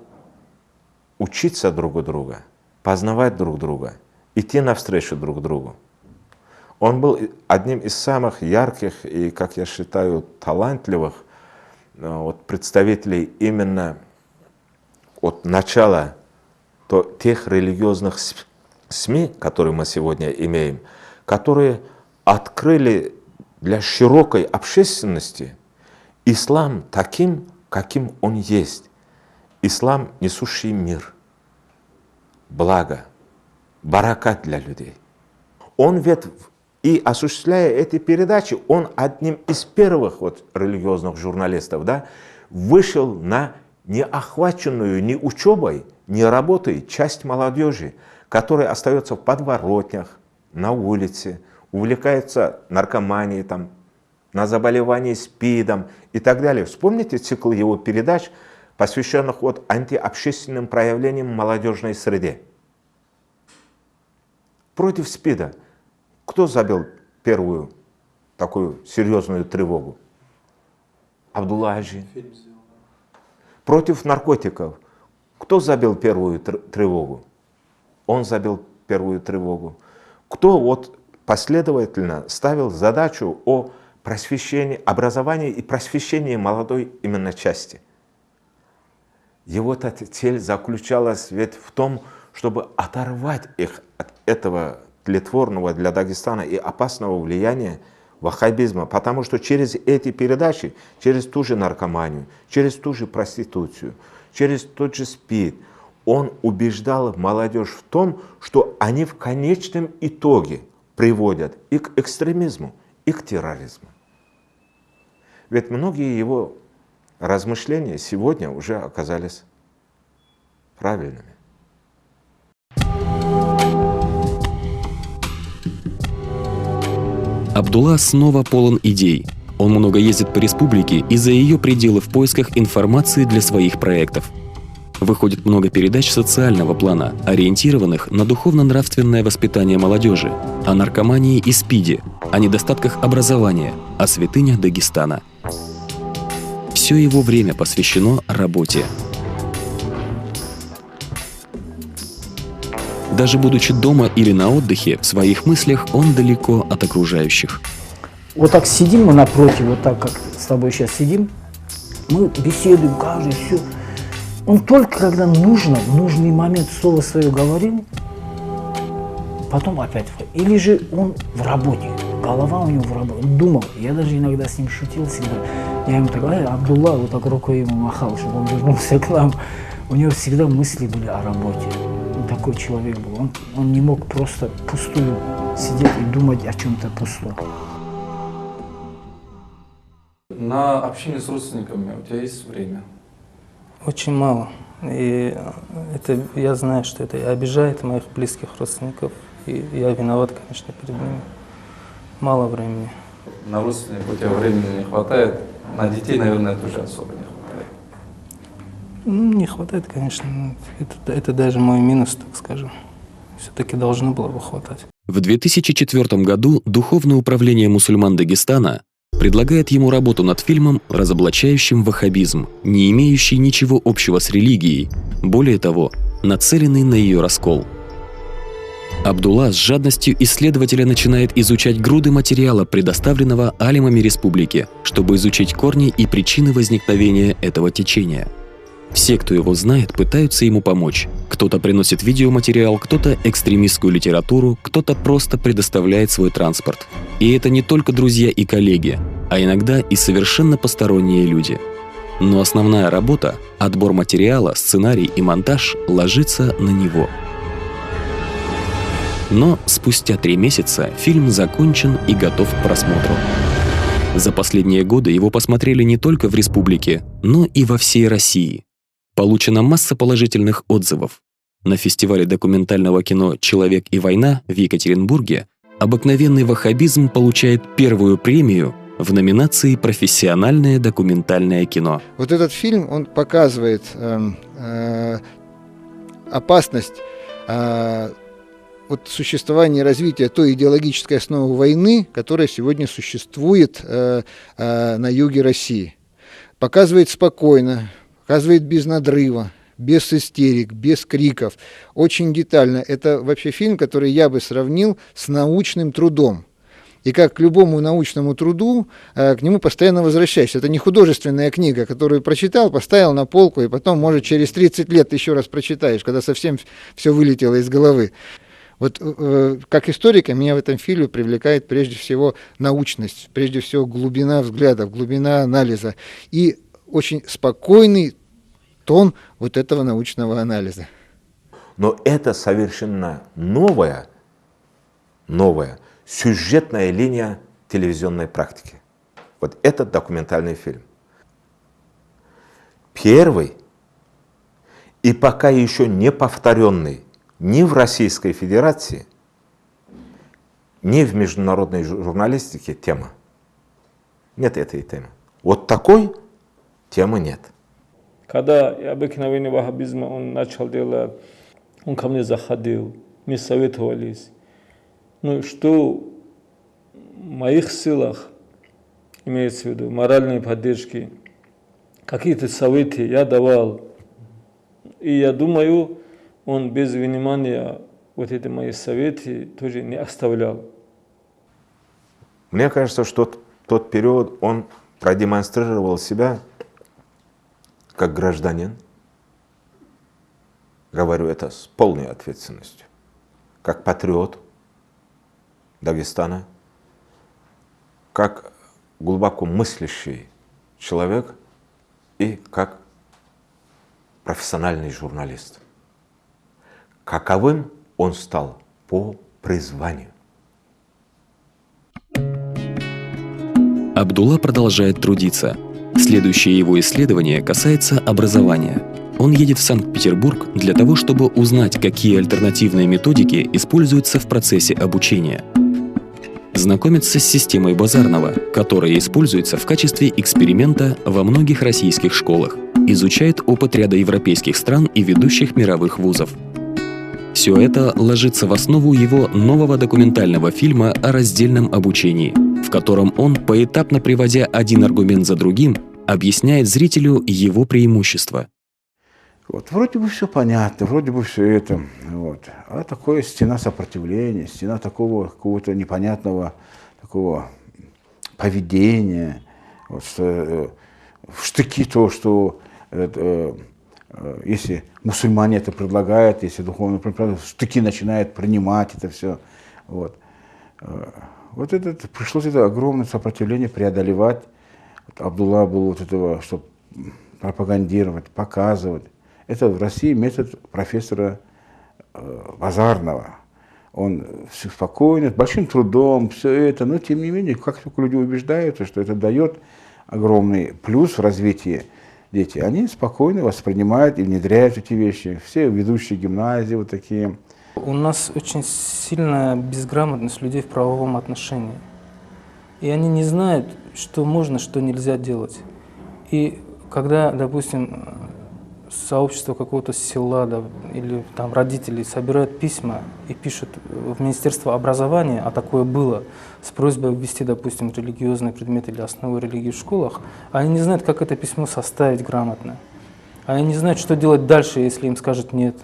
учиться друг у друга, познавать друг друга, идти навстречу друг другу. Он был одним из самых ярких и, как я считаю, талантливых представителей именно от начала тех религиозных СМИ, которые мы сегодня имеем, которые открыли для широкой общественности ислам таким, каким он есть. Ислам, несущий мир, благо, баракат для людей. Он ведь, и осуществляя эти передачи, он одним из первых религиозных журналистов, да, вышел на неохваченную ни учебой, ни работой часть молодежи, которая остается в подворотнях, на улице, увлекается наркоманией, там, на заболевании СПИДом и так далее. Вспомните цикл его передач, посвященных антиобщественным проявлениям в молодежной среде. Против СПИДа кто забил первую такую серьезную тревогу? Абдулла Хаджи. Против наркотиков кто забил первую тревогу? Он забил первую тревогу. Кто последовательно ставил задачу о просвещении, образовании и просвещении молодой именно части? Его цель заключалась ведь в том, чтобы оторвать их от этого тлетворного для Дагестана и опасного влияния ваххабизма, потому что через эти передачи, через ту же наркоманию, через ту же проституцию, через тот же СПИД, он убеждал молодежь в том, что они в конечном итоге приводят и к экстремизму, и к терроризму. Ведь многие его размышления сегодня уже оказались правильными. Абдулла снова полон идей. Он много ездит по республике и за ее пределы в поисках информации для своих проектов. Выходит много передач социального плана, ориентированных на духовно-нравственное воспитание молодежи, о наркомании и СПИДе, о недостатках образования, о святынях Дагестана. Все его время посвящено работе. Даже будучи дома или на отдыхе, в своих мыслях он далеко от окружающих. Вот так сидим мы напротив, вот так, как с тобой сейчас сидим, мы беседуем, каждый, все. Он только когда нужно, в нужный момент слово свое говорил, потом опять. Или же он в работе, голова у него в работе, он думал. Я даже иногда с ним шутил всегда. Я ему так, Абдулла, вот так рукой ему махал, чтобы он вернулся к нам. У него всегда мысли были о работе. Такой человек был. Он не мог просто пустую сидеть и думать о чем-то пустом. На общение с родственниками у тебя есть время? Очень мало. И это, я знаю, что это обижает моих близких родственников. И я виноват, конечно, перед ними. Мало времени. На родственников у тебя времени не хватает. На детей, наверное, тоже особо не хватает. Не хватает, конечно. Это даже мой минус, так скажем. Все-таки должно было бы хватать. В 2004 году Духовное управление мусульман Дагестана предлагает ему работу над фильмом, разоблачающим ваххабизм, не имеющий ничего общего с религией, более того, нацеленный на ее раскол. Абдулла с жадностью исследователя начинает изучать груды материала, предоставленного алимами республики, чтобы изучить корни и причины возникновения этого течения. Все, кто его знает, пытаются ему помочь. Кто-то приносит видеоматериал, кто-то экстремистскую литературу, кто-то просто предоставляет свой транспорт. И это не только друзья и коллеги, а иногда и совершенно посторонние люди. Но основная работа, отбор материала, сценарий и монтаж ложится на него. Но спустя 3 месяца фильм закончен и готов к просмотру. За последние годы его посмотрели не только в республике, но и во всей России. Получена масса положительных отзывов. На фестивале документального кино «Человек и война» в Екатеринбурге обыкновенный ваххабизм получает первую премию в номинации «Профессиональное документальное кино». Вот этот фильм, он показывает опасность от существования и развития той идеологической основы войны, которая сегодня существует на юге России. Показывает спокойно, показывает без надрыва, без истерик, без криков, очень детально. Это вообще фильм, который я бы сравнил с научным трудом. И как к любому научному труду, к нему постоянно возвращаешься. Это не художественная книга, которую прочитал, поставил на полку, и потом, может, через 30 лет еще раз прочитаешь, когда совсем все вылетело из головы. Вот как историка меня в этом фильме привлекает прежде всего научность, прежде всего глубина взглядов, глубина анализа и очень спокойный тон вот этого научного анализа. Но это совершенно новая сюжетная линия телевизионной практики. Вот этот документальный фильм. Первый и пока еще не повторенный ни в Российской Федерации, ни в международной журналистике тема. Нет этой темы. Вот такой темы нет. Когда обыкновенный ваххабизм он начал делать, он ко мне заходил, мы советовались. Ну, что в моих силах, имеется в виду, моральной поддержки, какие-то советы я давал. И я думаю, он без внимания вот эти мои советы тоже не оставлял. Мне кажется, что тот период он продемонстрировал себя как гражданин, говорю это с полной ответственностью, как патриот Дагестана, как глубоко мыслящий человек и как профессиональный журналист. Каковым он стал по призванию. Абдулла продолжает трудиться. Следующее его исследование касается образования. Он едет в Санкт-Петербург для того, чтобы узнать, какие альтернативные методики используются в процессе обучения. Знакомится с системой Базарного, которая используется в качестве эксперимента во многих российских школах. Изучает опыт ряда европейских стран и ведущих мировых вузов. Все это ложится в основу его нового документального фильма о раздельном обучении, в котором он, поэтапно приводя один аргумент за другим, объясняет зрителю его преимущества. Вот, вроде бы все понятно, вроде бы все это, вот. А такое стена сопротивления, стена такого какого-то непонятного такого поведения, вот, что, в штыки то, что если мусульмане это предлагают, если духовно предлагают, штыки начинают принимать это все. Вот, вот это, пришлось это огромное сопротивление преодолевать. Вот Абдулла был вот этого, чтобы пропагандировать, показывать. Это в России метод профессора Базарного. Он спокойно, с большим трудом, все это, но тем не менее, как только люди убеждаются, что это дает огромный плюс в развитии детей, они спокойно воспринимают и внедряют эти вещи. Все ведущие гимназии вот такие. У нас очень сильная безграмотность людей в правовом отношении. И они не знают, что можно, что нельзя делать. И когда, допустим, сообщество какого-то села, да, или там родители собирают письма и пишут в Министерство образования, а такое было, с просьбой ввести, допустим, религиозный предмет или основы религии в школах, они не знают, как это письмо составить грамотно. Они не знают, что делать дальше, если им скажут «нет».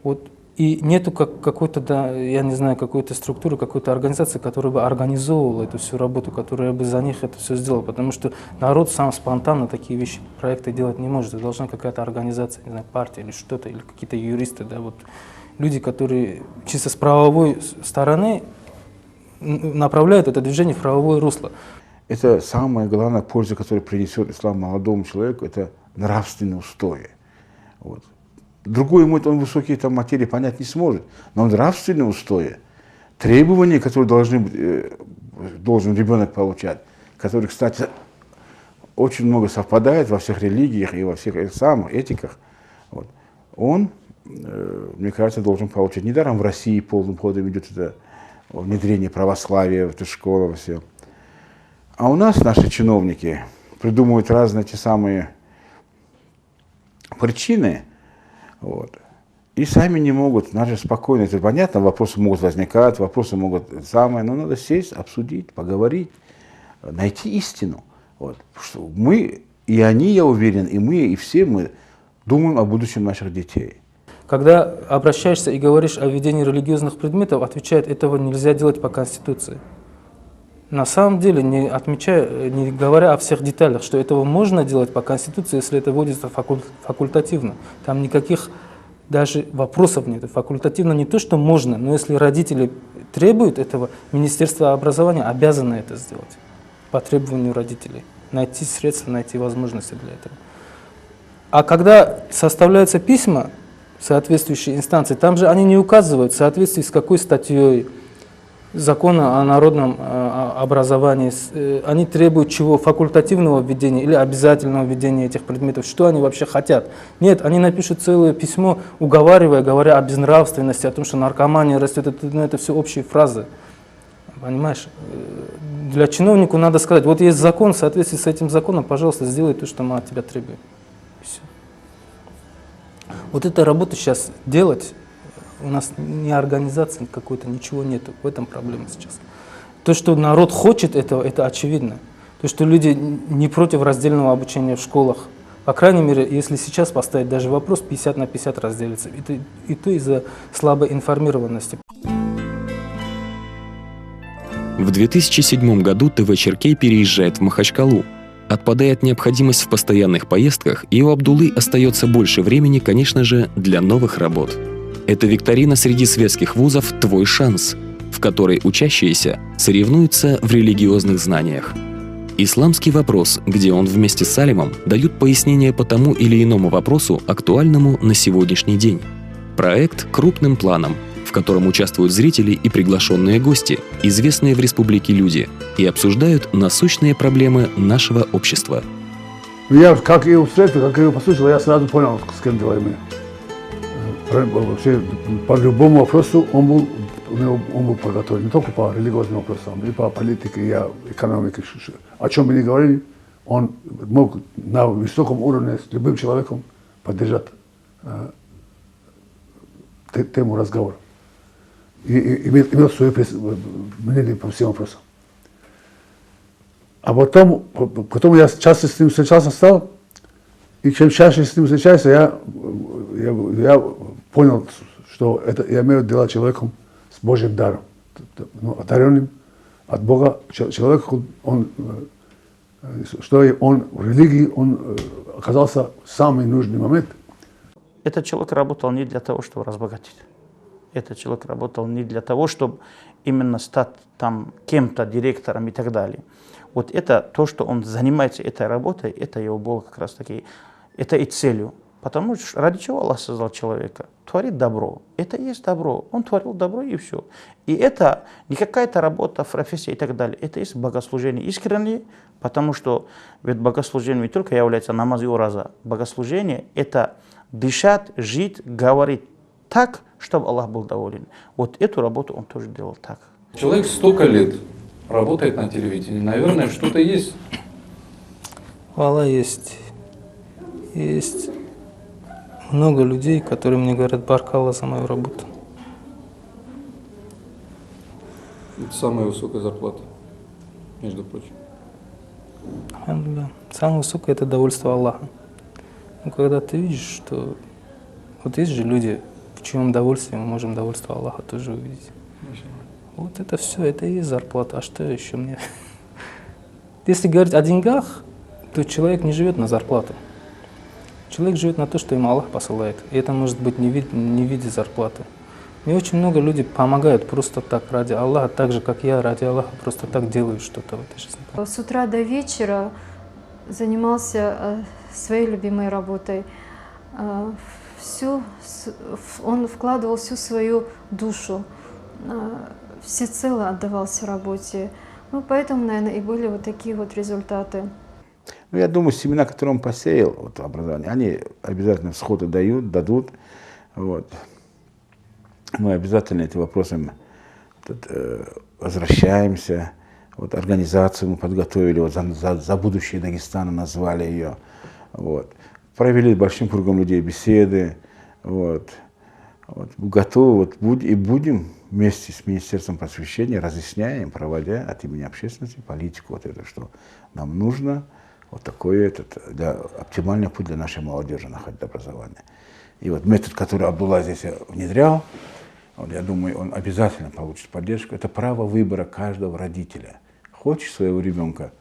Вот. И нету какой-то, да, я не знаю, какой-то структуры, какой-то организации, которая бы организовывала эту всю работу, которая бы за них это все сделала. Потому что народ сам спонтанно такие вещи, проекты делать не может. Это должна какая-то организация, не знаю, партия или что-то, или какие-то юристы, да, вот. Люди, которые чисто с правовой стороны направляют это движение в правовое русло. Это самая главная польза, которую принесет ислам молодому человеку, это нравственные устои. Вот. Другой ему он высокие там материи понять не сможет, но нравственные устои, требования, которые должен ребенок получать, которые, кстати, очень много совпадает во всех религиях и во всех самых этиках, вот. Он, мне кажется, должен получать. Недаром в России полным ходом идет это внедрение православия в эту школу, все. А у нас наши чиновники придумывают разные те самые причины, вот, и сами не могут, наши спокойно, это понятно, вопросы могут возникать, вопросы могут самое, но надо сесть, обсудить, поговорить, найти истину. Вот. Что мы, и они, я уверен, и мы, и все мы думаем о будущем наших детей. Когда обращаешься и говоришь о введении религиозных предметов, отвечают, этого нельзя делать по Конституции. На самом деле, не говоря о всех деталях, что этого можно делать по Конституции, если это вводится факультативно. Там никаких даже вопросов нет. Факультативно не то, что можно, но если родители требуют этого, Министерство образования обязано это сделать по требованию родителей. Найти средства, найти возможности для этого. А когда составляются письма соответствующие инстанции, там же они не указывают в соответствии с какой статьей закона о народном образовании. Они требуют чего? Факультативного введения или обязательного введения этих предметов. Что они вообще хотят? Нет, они напишут целое письмо, уговаривая, говоря о безнравственности, о том, что наркомания растет. Это все общие фразы. Понимаешь? Для чиновника надо сказать, вот есть закон, в соответствии с этим законом, пожалуйста, сделай то, что мы от тебя требуем. Все. Вот эту работу сейчас делать, у нас ни организации какой-то, ничего нету. В этом проблема сейчас. То, что народ хочет этого, это очевидно. То, что люди не против раздельного обучения в школах. По крайней мере, если сейчас поставить даже вопрос, 50 на 50 разделится. И то из-за слабой информированности. В 2007 году ТВ «Черкей» переезжает в Махачкалу. Отпадает необходимость в постоянных поездках, и у Абдуллы остается больше времени, конечно же, для новых работ. Это викторина среди светских вузов «Твой шанс», в которой учащиеся соревнуются в религиозных знаниях. Исламский вопрос, где он вместе с Салимом дают пояснение по тому или иному вопросу, актуальному на сегодняшний день. Проект крупным планом, в котором участвуют зрители и приглашенные гости, известные в республике люди, и обсуждают насущные проблемы нашего общества. Я, как и встретил, как его послушал, я сразу понял, с кем делаем мы. Вообще, по любому вопросу он был подготовлен, не только по религиозным вопросам, и по политике, и экономике. О чем мы не говорили, он мог на высоком уровне с любым человеком поддержать тему разговора. И имел свое мнение по всем вопросам. А потом я часто с ним встречался стал, и чем чаще с ним встречаюсь, я понял, что я имею дело с человеком с Божьим даром, одаренным от Бога человеку, что он в религии, он оказался в самый нужный момент. Этот человек работал не для того, чтобы разбогатеть. Этот человек работал не для того, чтобы именно стать там кем-то, директором и так далее. Вот это то, что он занимается этой работой, это его было как раз таки, это и целью. Потому что ради чего Аллах создал человека? Творит добро. Это и есть добро. Он творил добро и все. И это не какая-то работа, профессия и так далее. Это есть богослужение искреннее, потому что ведь богослужение не только является намаз и ураза. Богослужение – это дышать, жить, говорить так, чтобы Аллах был доволен. Вот эту работу он тоже делал так. Человек столько лет работает на телевидении. Наверное, что-то есть. Аллах есть. Есть много людей, которые мне говорят: баркалла за мою работу. Это самая высокая зарплата, между прочим. Самое высокое – это довольство Аллаха. Но когда ты видишь, что вот есть же люди, в чьем довольстве мы можем довольство Аллаха тоже увидеть. Вот это все, это и есть зарплата. А что еще мне? Если говорить о деньгах, то человек не живет на зарплату. Человек живет на то, что ему Аллах посылает. И это может быть не в виде зарплаты. Мне очень много людей помогают просто так, ради Аллаха, так же, как я ради Аллаха просто так делаю что-то в этой жизни. С утра до вечера занимался своей любимой работой. Он вкладывал всю свою душу, всецело отдавался работе. Ну, поэтому, наверное, и были вот такие вот результаты. Ну, я думаю, семена, которые он посеял, вот, образование, они обязательно всходы дадут. Вот. Мы обязательно эти вопросы возвращаемся. Вот организацию мы подготовили, вот за будущее Дагестана назвали ее. Вот. Провели большим кругом людей беседы. Вот. Вот. Готовы и будем вместе с Министерством просвещения разъясняем, проводя от имени общественности политику, вот это, что нам нужно, вот такой оптимальный путь для нашей молодежи находить образование. И вот метод, который Абдулла здесь внедрял, вот, я думаю, он обязательно получит поддержку. Это право выбора каждого родителя. Хочешь своего ребенка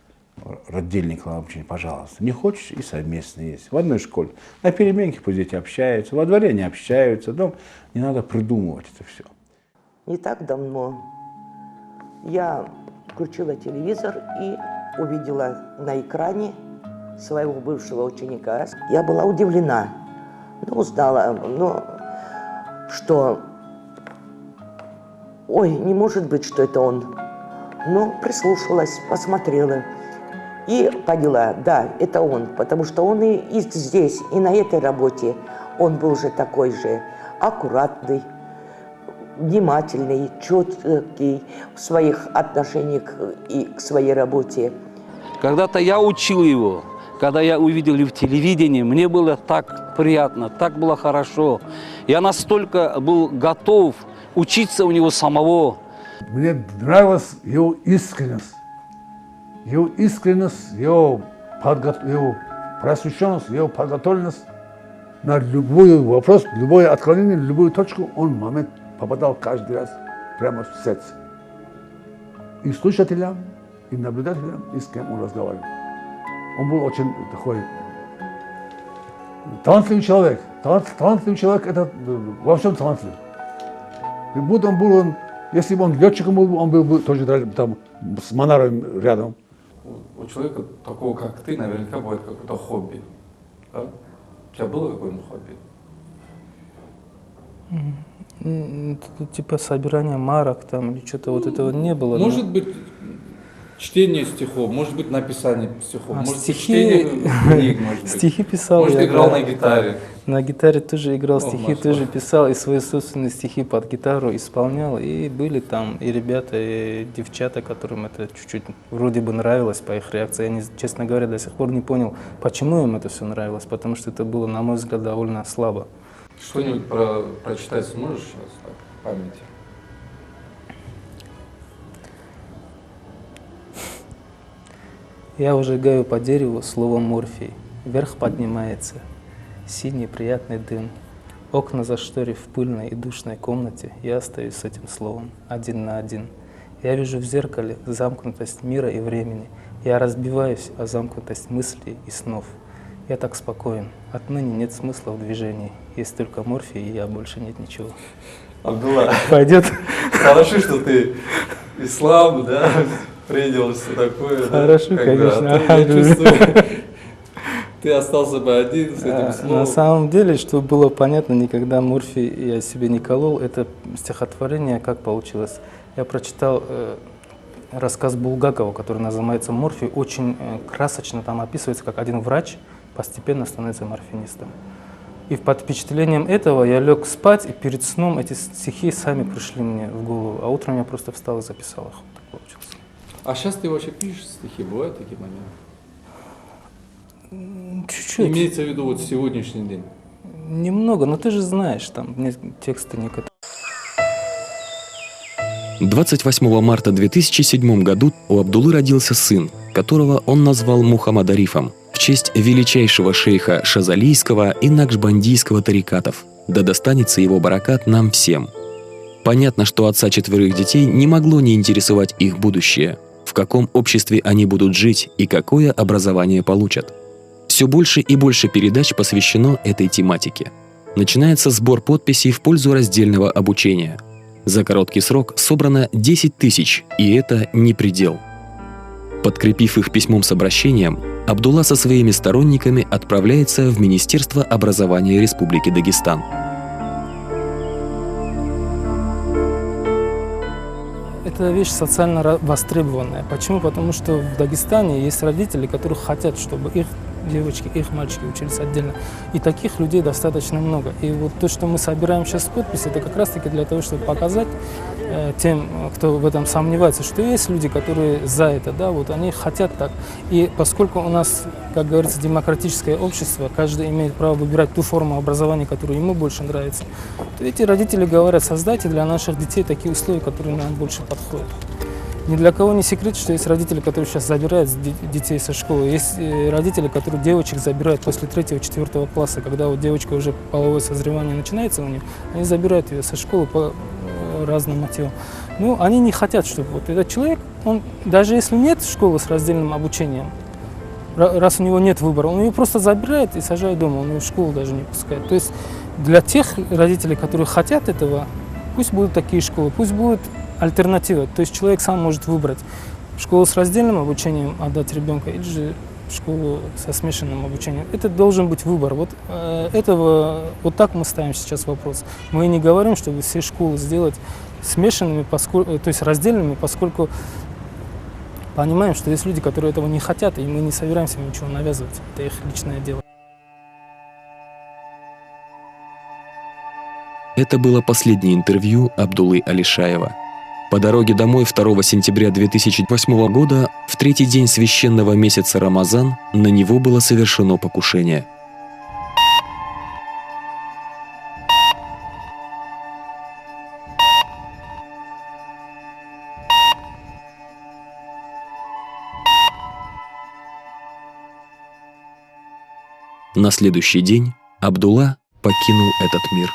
раздельный класс обучения, пожалуйста. Не хочешь, и совместно есть. В одной школе. На переменке пусть дети общаются, во дворе не общаются, дома. Не надо придумывать это все. Не так давно я включила телевизор и увидела на экране своего бывшего ученика. Я была удивлена, но узнала, что, ой, не может быть, что это он. Но прислушалась, посмотрела и поняла, да, это он, потому что он и здесь, и на этой работе он был же такой же аккуратный, внимательный, четкий в своих отношениях и к своей работе. Когда-то я учил его, когда я увидел его в телевидении, мне было так приятно, так было хорошо. Я настолько был готов учиться у него самого. Мне нравилась его искренность, его просвещенность, его подготовленность. На любой вопрос, любое отклонение, любую точку он в момент попадал каждый раз прямо в сердце. И слушателям, и наблюдателям, и с кем он разговаривал. Он был очень такой талантливый человек. Талантливый человек – это во всем талантлив. И будь он был, если бы он летчиком был, он был бы тоже там с Монаровым рядом. У человека такого, как ты, наверняка будет какое-то хобби. Да? У тебя было какое-нибудь хобби? Типа собирание марок там или что-то вот этого не было. Может быть, чтение стихов, может быть, написание стихов, может быть, стихи, чтение книг, может быть. Стихи писал. Может, играл на гитаре. На гитаре тоже играл, стихи тоже писал, и свои собственные стихи под гитару исполнял. И были там и ребята, и девчата, которым это чуть-чуть вроде бы нравилось по их реакции. Я, честно говоря, до сих пор не понял, почему им это все нравилось, потому что это было, на мой взгляд, довольно слабо. Что-нибудь прочитать сможешь сейчас в памяти? Я уже гаю по дереву словом морфий. Вверх поднимается синий приятный дым. Окна зашторив в пыльной и душной комнате, я остаюсь с этим словом, один на один. Я вижу в зеркале замкнутость мира и времени. Я разбиваюсь о замкнутость мыслей и снов. Я так спокоен. Отныне нет смысла в движении. Есть только морфий, и я больше нет ничего. Абдулла, пойдет? Хорошо, что ты ислам, да, принял все такое. Хорошо, да, конечно. Я чувствую, ты остался бы один с этим словом. На самом деле, чтобы было понятно, никогда морфий я себе не колол. Это стихотворение как получилось. Я прочитал рассказ Булгакова, который называется «Морфий». Очень красочно там описывается, как один врач постепенно становится морфинистом. И под впечатлением этого я лег спать, и перед сном эти стихи сами пришли мне в голову. А утром я просто встал и записал их. Так получилось. А сейчас ты вообще пишешь стихи? Бывают такие моменты? Чуть-чуть. Имеется в виду вот сегодняшний день? Немного, но ты же знаешь, там тексты некоторые. 28 марта 2007 году у Абдуллы родился сын, которого он назвал Мухаммад-Арифом, в честь величайшего шейха шазалийского и накшбандийского тарикатов. Да достанется его баракат нам всем. Понятно, что отца 4 детей не могло не интересовать их будущее, в каком обществе они будут жить и какое образование получат. Все больше и больше передач посвящено этой тематике. Начинается сбор подписей в пользу раздельного обучения. За короткий срок собрано 10 тысяч, и это не предел. Подкрепив их письмом с обращением, Абдулла со своими сторонниками отправляется в Министерство образования Республики Дагестан. Это вещь социально востребованная. Почему? Потому что в Дагестане есть родители, которые хотят, чтобы их девочки, их мальчики учились отдельно. И таких людей достаточно много. И вот то, что мы собираем сейчас подписи, это как раз-таки для того, чтобы показать тем, кто в этом сомневается, что есть люди, которые за это, да, вот они хотят так. И поскольку у нас, как говорится, демократическое общество, каждый имеет право выбирать ту форму образования, которая ему больше нравится, то эти родители говорят, создайте для наших детей такие условия, которые нам больше подходят. Ни для кого не секрет, что есть родители, которые сейчас забирают детей со школы. Есть родители, которые девочек забирают после 3-4 класса, когда вот девочка уже половое созревание начинается у нее, они забирают ее со школы по разным мотивам. Ну, они не хотят, чтобы вот этот человек, он, даже если нет школы с раздельным обучением, раз у него нет выбора, он ее просто забирает и сажает дома, он ее в школу даже не пускает. То есть для тех родителей, которые хотят этого, пусть будут такие школы, пусть будет альтернатива. То есть человек сам может выбрать школу с раздельным обучением, отдать ребенка, или же школу со смешанным обучением. Это должен быть выбор. Вот так мы ставим сейчас вопрос. Мы не говорим, чтобы все школы сделать смешанными, то есть раздельными, поскольку понимаем, что есть люди, которые этого не хотят, и мы не собираемся ничего навязывать. Это их личное дело. Это было последнее интервью Абдуллы Алишаева. По дороге домой 2 сентября 2008 года, в третий день священного месяца Рамазан, на него было совершено покушение. На следующий день Абдулла покинул этот мир.